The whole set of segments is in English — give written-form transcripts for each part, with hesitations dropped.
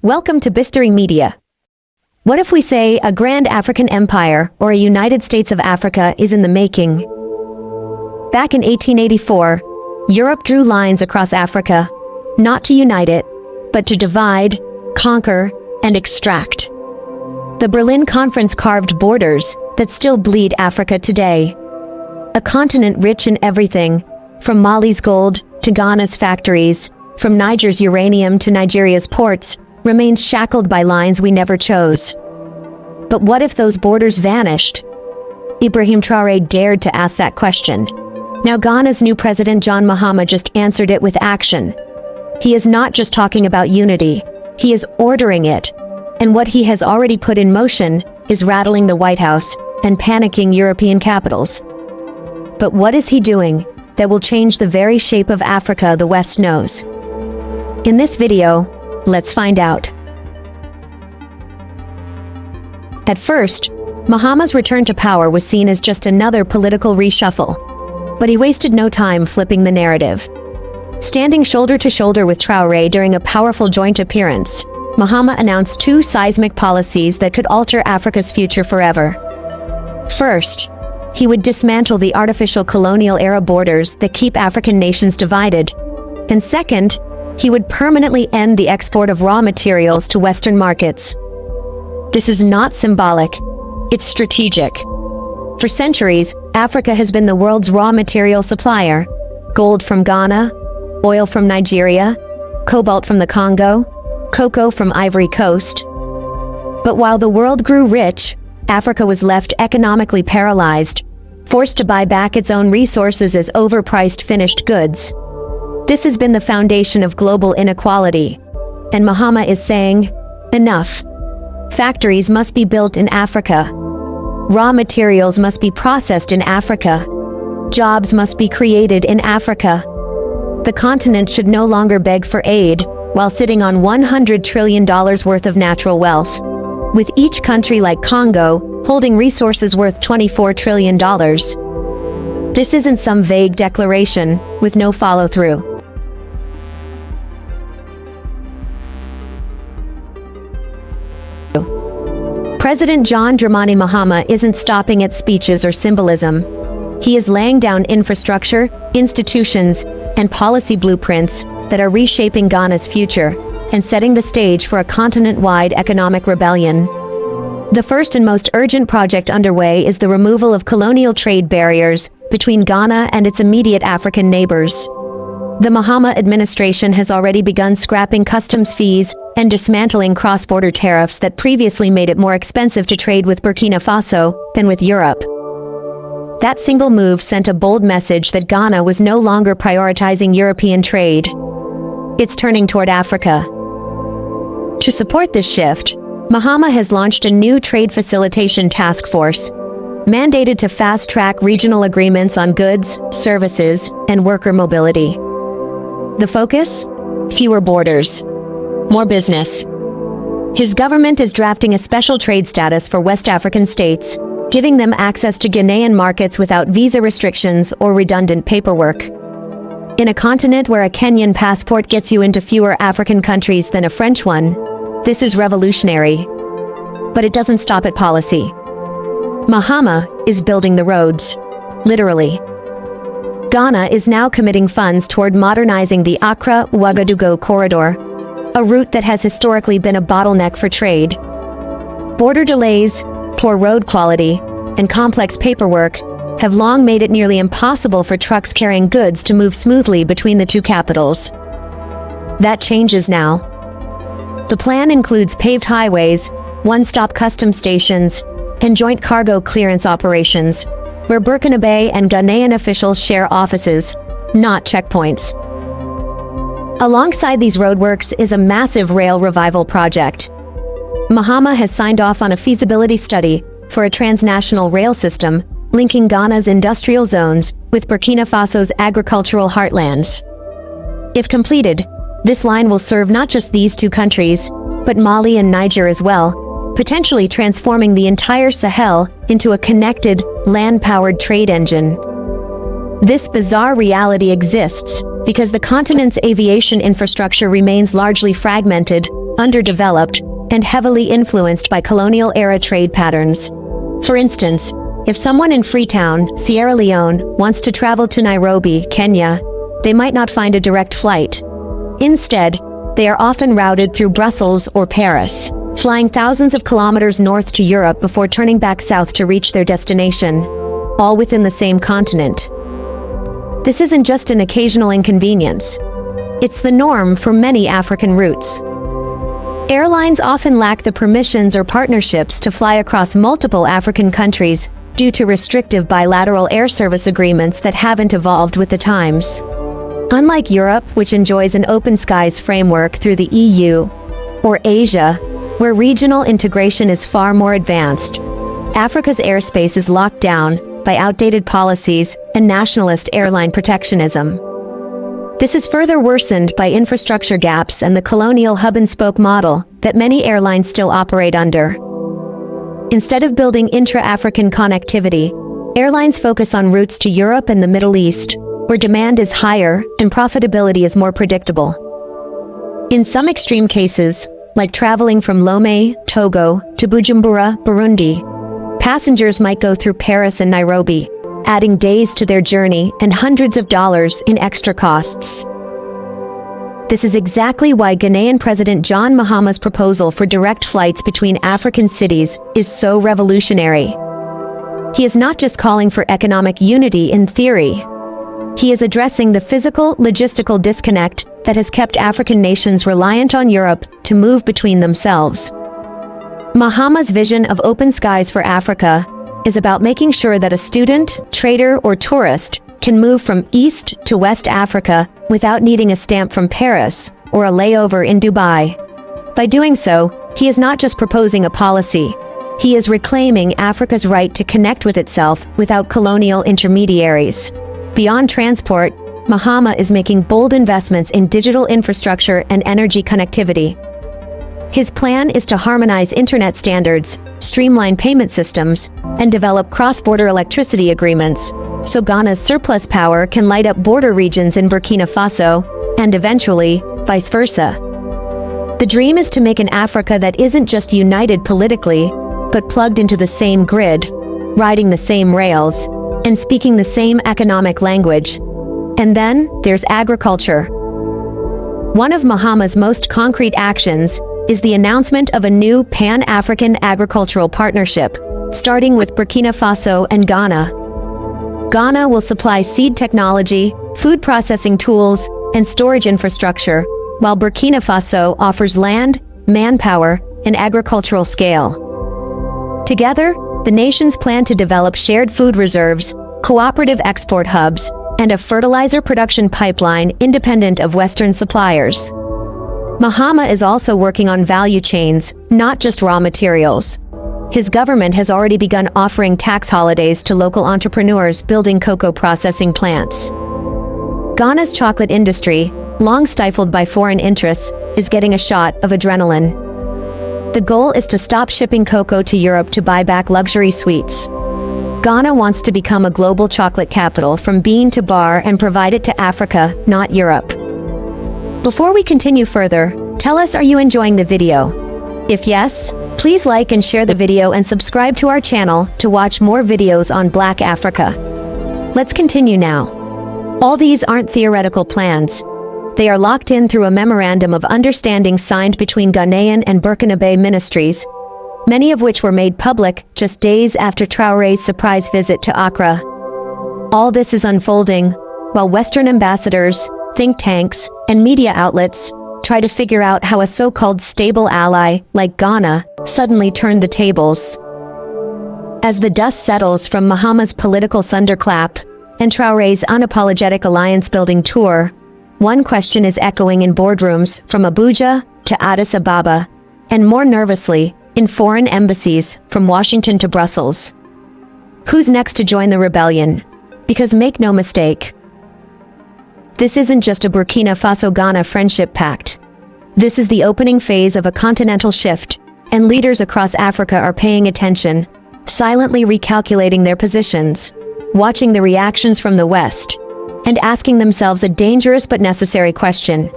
Welcome to Bistory Media. What if we say a grand African empire or a United States of Africa is in the making? Back in 1884, Europe drew lines across Africa, not to unite it, but to divide, conquer, and extract. The Berlin Conference carved borders that still bleed Africa today. A continent rich in everything, from Mali's gold to Ghana's factories, from Niger's uranium to Nigeria's ports, remains shackled by lines we never chose. But what if those borders vanished? IBRAHIM Traoré dared to ask that question. Now Ghana's new president John Mahama just answered it with action. He is not just talking about unity, he is ordering it. And what he has already put in motion is rattling the White House and panicking European capitals. But what is he doing that will change the very shape of Africa the West knows? In this video, let's find out. At first, Mahama's return to power was seen as just another political reshuffle, but he wasted no time flipping the narrative. Standing shoulder to shoulder with Traoré during a powerful joint appearance, Mahama announced two seismic policies that could alter Africa's future forever. First, he would dismantle the artificial colonial-era borders that keep African nations divided. And second, he would permanently end the export of raw materials to Western markets. This is not symbolic, it's strategic. For centuries, Africa has been the world's raw material supplier. Gold from Ghana, oil from Nigeria, cobalt from the Congo, cocoa from Ivory Coast. But while the world grew rich, Africa was left economically paralyzed, forced to buy back its own resources as overpriced finished goods. This has been the foundation of global inequality, and Mahama is saying, enough. Factories must be built in Africa. Raw materials must be processed in Africa. Jobs must be created in Africa. The continent should no longer beg for aid while sitting on $100 trillion worth of natural wealth, with each country like Congo holding resources worth $24 trillion. This isn't some vague declaration with no follow-through. President John Dramani Mahama isn't stopping at speeches or symbolism. He is laying down infrastructure, institutions, and policy blueprints that are reshaping Ghana's future and setting the stage for a continent-wide economic rebellion. The first and most urgent project underway is the removal of colonial trade barriers between Ghana and its immediate African neighbors. The Mahama administration has already begun scrapping customs fees and dismantling cross-border tariffs that previously made it more expensive to trade with Burkina Faso than with Europe. That single move sent a bold message that Ghana was no longer prioritizing European trade. It's turning toward Africa. To support this shift, Mahama has launched a new trade facilitation task force, mandated to fast-track regional agreements on goods, services, and worker mobility. The focus? Fewer borders. More business. His government is drafting a special trade status for West African states, giving them access to Ghanaian markets without visa restrictions or redundant paperwork. In a continent where a Kenyan passport gets you into fewer African countries than a French one, this is revolutionary. But it doesn't stop at policy. Mahama is building the roads, literally. Ghana is now committing funds toward modernizing the Accra-Ouagadougou corridor, a route that has historically been a bottleneck for trade. Border delays, poor road quality, and complex paperwork have long made it nearly impossible for trucks carrying goods to move smoothly between the two capitals. That changes now. The plan includes paved highways, one-stop customs stations, and joint cargo clearance operations, where Burkinabe and Ghanaian officials share offices, not checkpoints. Alongside these roadworks is a massive rail revival project. Mahama has signed off on a feasibility study for a transnational rail system linking Ghana's industrial zones with Burkina Faso's agricultural heartlands. If completed, this line will serve not just these two countries, but Mali and Niger as well, potentially transforming the entire Sahel into a connected, land-powered trade engine. This bizarre reality exists because the continent's aviation infrastructure remains largely fragmented underdeveloped, and heavily influenced by colonial-era trade patterns. For instance, if someone in Freetown, Sierra Leone, wants to travel to Nairobi, Kenya, they might not find a direct flight. Instead, they are often routed through Brussels or Paris, flying thousands of kilometers north to Europe before turning back south to reach their destination, all within the same continent. This isn't just an occasional inconvenience. It's the norm for many African routes. Airlines often lack the permissions or partnerships to fly across multiple African countries due to restrictive bilateral air service agreements that haven't evolved with the times. Unlike Europe, which enjoys an open skies framework through the EU, or Asia, where regional integration is far more advanced, Africa's airspace is locked down by outdated policies and nationalist airline protectionism. This is further worsened by infrastructure gaps and the colonial hub-and-spoke model that many airlines still operate under. Instead of building intra-African connectivity, airlines focus on routes to Europe and the Middle East, where demand is higher and profitability is more predictable. In some extreme cases, like traveling from Lomé, Togo, to Bujumbura, Burundi, passengers might go through Paris and Nairobi, adding days to their journey and hundreds of dollars in extra costs. This is exactly why Ghanaian President John Mahama's proposal for direct flights between African cities is so revolutionary. He is not just calling for economic unity in theory. He is addressing the physical, logistical disconnect that has kept African nations reliant on Europe to move between themselves. Mahama's vision of open skies for Africa is about making sure that a student, trader, or tourist can move from East to West Africa without needing a stamp from Paris or a layover in Dubai. By doing so, he is not just proposing a policy. He is reclaiming Africa's right to connect with itself without colonial intermediaries. Beyond transport, Mahama is making bold investments in digital infrastructure and energy connectivity. His plan is to harmonize internet standards, streamline payment systems, and develop cross-border electricity agreements, so Ghana's surplus power can light up border regions in Burkina Faso, and eventually, vice versa. The dream is to make an Africa that isn't just united politically, but plugged into the same grid, riding the same rails, and speaking the same economic language. And then, there's agriculture. One of Mahama's most concrete actions is the announcement of a new Pan-African agricultural partnership, starting with Burkina Faso and Ghana. Ghana will supply seed technology, food processing tools, and storage infrastructure, while Burkina Faso offers land, manpower, and agricultural scale. Together, the nations plan to develop shared food reserves, cooperative export hubs, and a fertilizer production pipeline independent of Western suppliers. Mahama is also working on value chains, not just raw materials. His government has already begun offering tax holidays to local entrepreneurs building cocoa processing plants. Ghana's chocolate industry, long stifled by foreign interests, is getting a shot of adrenaline. The goal is to stop shipping cocoa to Europe to buy back luxury sweets. Ghana wants to become a global chocolate capital from bean to bar and provide it to Africa, not Europe. Before we continue further, tell us, are you enjoying the video? If yes, please like and share the video and subscribe to our channel to watch more videos on Black Africa. Let's continue now. All these aren't theoretical plans. They are locked in through a memorandum of understanding signed between Ghanaian and Burkinabe ministries, many of which were made public just days after Traore's surprise visit to Accra. All this is unfolding while Western ambassadors, think tanks, and media outlets try to figure out how a so-called stable ally like Ghana suddenly turned the tables. As the dust settles from Mahama's political thunderclap and Traore's unapologetic alliance-building tour, one question is echoing in boardrooms from Abuja to Addis Ababa, and more nervously, in foreign embassies from Washington to Brussels. Who's next to join the rebellion? Because make no mistake, this isn't just a Burkina Faso-Ghana friendship pact. This is the opening phase of a continental shift, and leaders across Africa are paying attention, silently recalculating their positions, watching the reactions from the West, and asking themselves a dangerous but necessary question.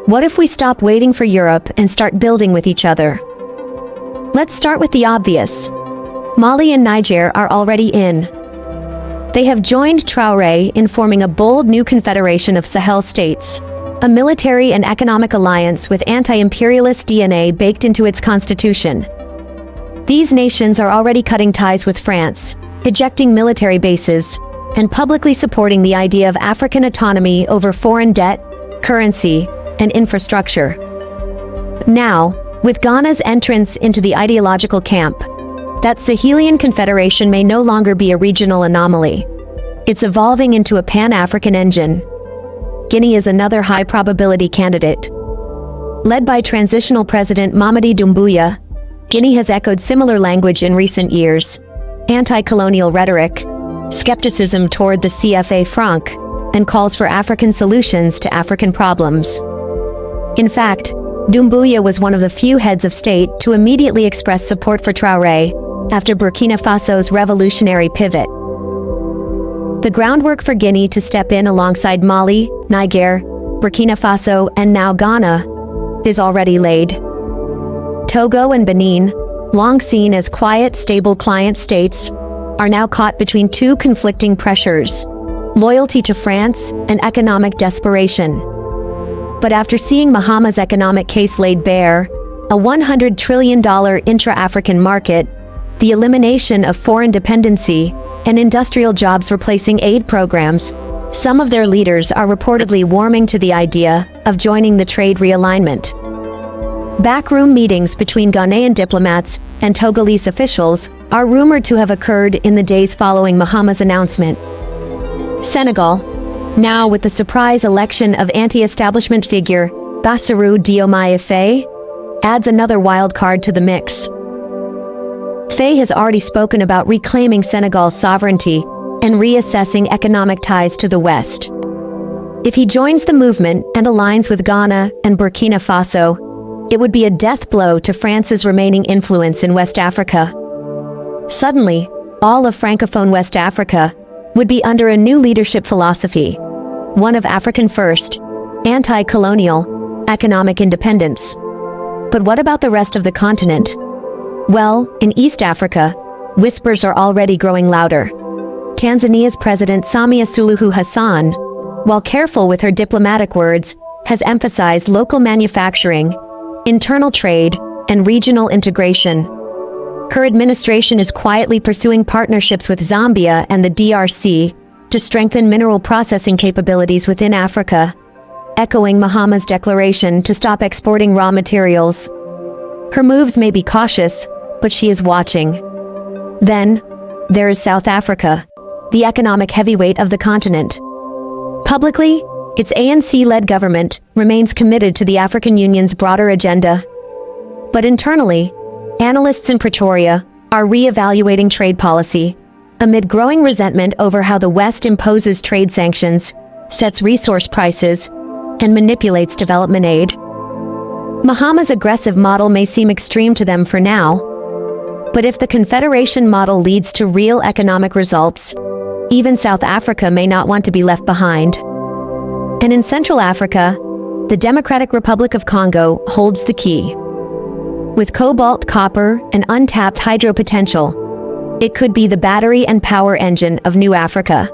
What if we stop waiting for Europe and start building with each other? Let's start with the obvious. Mali and Niger are already in. They have joined Traoré in forming a bold new confederation of Sahel states, a military and economic alliance with anti-imperialist DNA baked into its constitution. These nations are already cutting ties with France, ejecting military bases, and publicly supporting the idea of African autonomy over foreign debt, currency, and infrastructure. Now, with Ghana's entrance into the ideological camp, that Sahelian confederation may no longer be a regional anomaly. It's evolving into a pan-African engine. Guinea is another high-probability candidate. Led by transitional President Mamadi Doumbouya, Guinea has echoed similar language in recent years: anti-colonial rhetoric, skepticism toward the CFA franc, and calls for African solutions to African problems. In fact, Doumbouya was one of the few heads of state to immediately express support for Traoré after Burkina Faso's revolutionary pivot. The groundwork for Guinea to step in alongside Mali, Niger, Burkina Faso, and now Ghana is already laid. Togo and Benin, long seen as quiet, stable client states, are now caught between two conflicting pressures: loyalty to France and economic desperation. But after seeing Mahama's economic case laid bare, a $100 trillion intra-African market, the elimination of foreign dependency, and industrial jobs replacing aid programs, some of their leaders are reportedly warming to the idea of joining the trade realignment. Backroom meetings between Ghanaian diplomats and Togolese officials are rumored to have occurred in the days following Mahama's announcement. Senegal, now with the surprise election of anti-establishment figure Bassirou Diomaye Faye, adds another wild card to the mix. Faye has already spoken about reclaiming Senegal's sovereignty and reassessing economic ties to the West. If he joins the movement and aligns with Ghana and Burkina Faso, it would be a death blow to France's remaining influence in West Africa. Suddenly, all of Francophone West Africa would be under a new leadership philosophy, one of African first, anti-colonial, economic independence. But what about the rest of the continent? Well, in East Africa, whispers are already growing louder. Tanzania's President Samia Suluhu Hassan, while careful with her diplomatic words, has emphasized local manufacturing, internal trade, and regional integration. Her administration is quietly pursuing partnerships with Zambia and the DRC to strengthen mineral processing capabilities within Africa, echoing Mahama's declaration to stop exporting raw materials. Her moves may be cautious, but she is watching. Then, there is South Africa, the economic heavyweight of the continent. Publicly, its ANC-led government remains committed to the African Union's broader agenda. But internally, analysts in Pretoria are re-evaluating trade policy, amid growing resentment over how the West imposes trade sanctions, sets resource prices, and manipulates development aid. Mahama's aggressive model may seem extreme to them for now, but if the Confederation model leads to real economic results, even South Africa may not want to be left behind. And in Central Africa, the Democratic Republic of Congo holds the key. With cobalt, copper, and untapped hydro potential, it could be the battery and power engine of New Africa.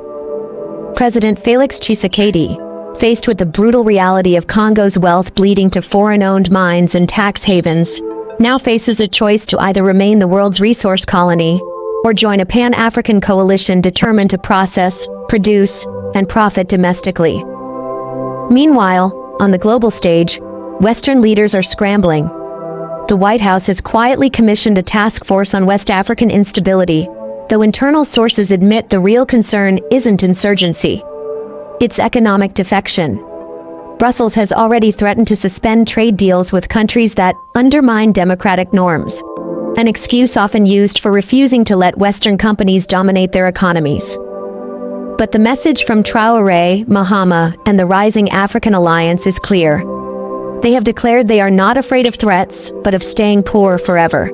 President Félix Tshisekedi, faced with the brutal reality of Congo's wealth bleeding to foreign-owned mines and tax havens, now faces a choice to either remain the world's resource colony or join a Pan-African coalition determined to process, produce, and profit domestically. Meanwhile, on the global stage, Western leaders are scrambling. The White House has quietly commissioned a task force on West African instability, though internal sources admit the real concern isn't insurgency. It's economic defection. Brussels has already threatened to suspend trade deals with countries that undermine democratic norms, an excuse often used for refusing to let Western companies dominate their economies. But the message from Traoré, Mahama, and the rising African alliance is clear. They have declared they are not afraid of threats, but of staying poor forever.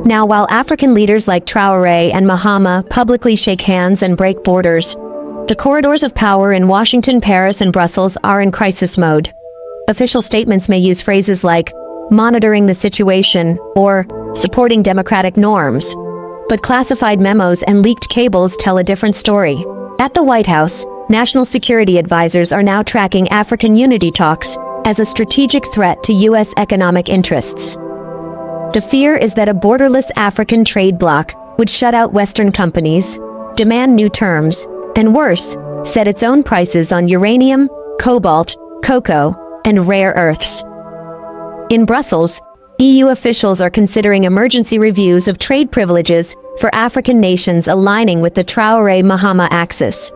Now, while African leaders like Traoré and Mahama publicly shake hands and break borders, the corridors of power in Washington, Paris, and Brussels are in crisis mode. Official statements may use phrases like monitoring the situation or supporting democratic norms. But classified memos and leaked cables tell a different story. At the White House, national security advisors are now tracking African unity talks as a strategic threat to U.S. economic interests. The fear is that a borderless African trade bloc would shut out Western companies, demand new terms, and worse, set its own prices on uranium, cobalt, cocoa, and rare earths. In Brussels, EU officials are considering emergency reviews of trade privileges for African nations aligning with the Traoré Mahama axis.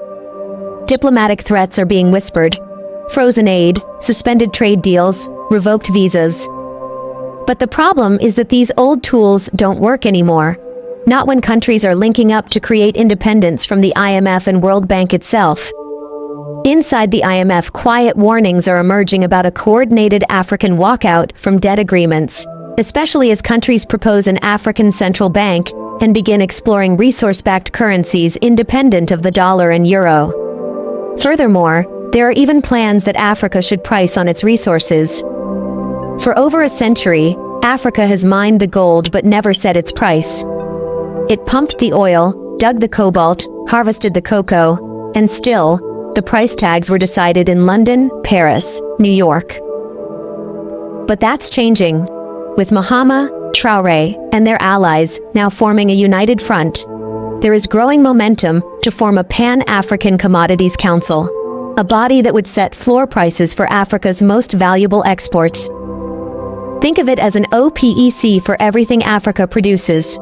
Diplomatic threats are being whispered: frozen aid, suspended trade deals, revoked visas. But the problem is that these old tools don't work anymore. Not when countries are linking up to create independence from the IMF and World Bank itself. Inside the IMF, quiet warnings are emerging about a coordinated African walkout from debt agreements, especially as countries propose an African central bank and begin exploring resource-backed currencies independent of the dollar and euro. Furthermore, there are even plans that Africa should price on its resources. For over a century, Africa has mined the gold but never set its price. It pumped the oil, dug the cobalt, harvested the cocoa, and still, the price tags were decided in London, Paris, New York. But that's changing. With Mahama, Traoré, and their allies now forming a united front, there is growing momentum to form a Pan-African Commodities Council, a body that would set floor prices for Africa's most valuable exports. Think of it as an OPEC for everything Africa produces.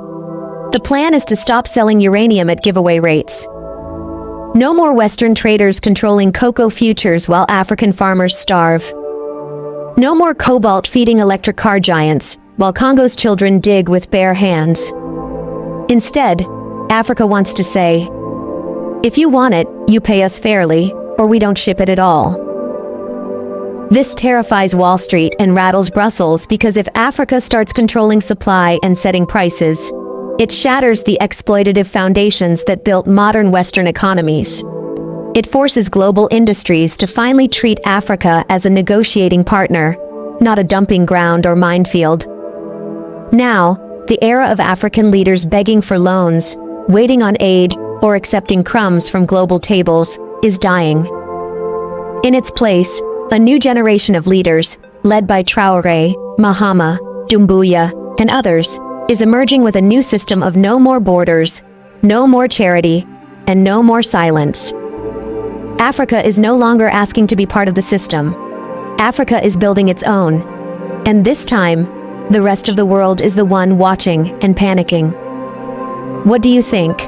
The plan is to stop selling uranium at giveaway rates. No more Western traders controlling cocoa futures while African farmers starve. No more cobalt feeding electric car giants while Congo's children dig with bare hands. Instead, Africa wants to say, if you want it, you pay us fairly, or we don't ship it at all. This terrifies Wall Street and rattles Brussels because if Africa starts controlling supply and setting prices, it shatters the exploitative foundations that built modern Western economies. It forces global industries to finally treat Africa as a negotiating partner, not a dumping ground or minefield. Now, the era of African leaders begging for loans, waiting on aid, or accepting crumbs from global tables is dying. In its place, a new generation of leaders, led by Traoré, Mahama, Doumbouya, and others, is emerging with a new system of no more borders, no more charity, and no more silence. Africa is no longer asking to be part of the system. Africa is building its own. And this time, the rest of the world is the one watching and panicking. What do you think?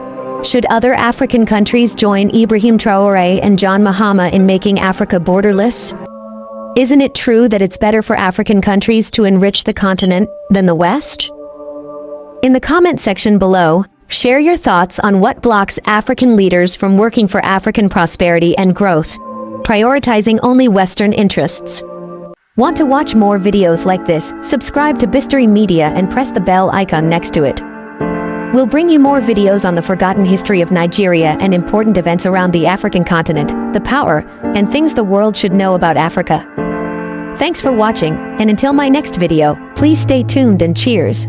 Should other African countries join Ibrahim Traoré and John Mahama in making Africa borderless? Isn't it true that it's better for African countries to enrich the continent than the West? In the comment section below, share your thoughts on what blocks African leaders from working for African prosperity and growth, prioritizing only Western interests. Want to watch more videos like this? Subscribe to Bistory Media and press the bell icon next to it. We'll bring you more videos on the forgotten history of Nigeria and important events around the African continent, the power, and things the world should know about Africa. Thanks for watching, and until my next video, please stay tuned and cheers.